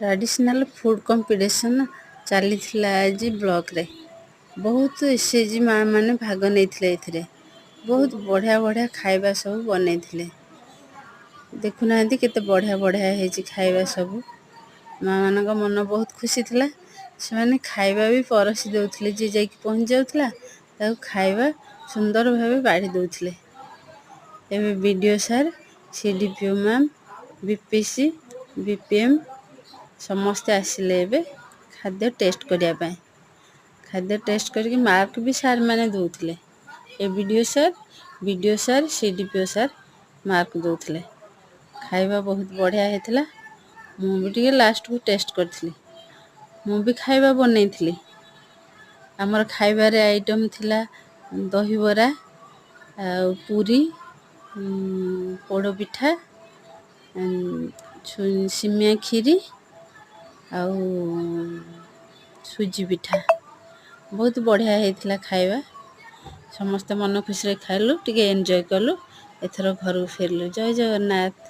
Traditional food competition चली आज block रे बहुत एसएचजी माँ मैंने भाग नहीं बहुत बढ़िया बढ़िया खाଇବା सब बन देखुना केते बढ़िया बढ़िया है खाଇବା सब माँ मान मन बहुत खुशी थिला से माने खाଇବା भी परसी दउथिले जे जाई पहुंच जाउथला ताऊ खाଇବା सुंदर भाबे बाढ़ी दउथिले एबे video sir CDPO ma'am BPC BPM समस्ते आसिले एबे खाद्य टेस्ट करिया पाए खाद्य टेस्ट करके मार्क भी सार माने दउथिले ए video sir CDPO sir mark दउथिले खाଇବା बहुत बढ़िया हेतला मु भी टिके लास्ट को टेस्ट करथिली मु भी खाଇବା बनैथिली हमर खाଇବା रे आइटम थिला दही बरा आ पूरी पोड़ पिठा सिमिया खीरी आ सुजी पिठा बहुत बढ़िया हेतला खाଇବା समस्त मन खुशी रे खाइलु टिके एन्जॉय कलु एथरो घर फेरलु जय जगन्नाथ।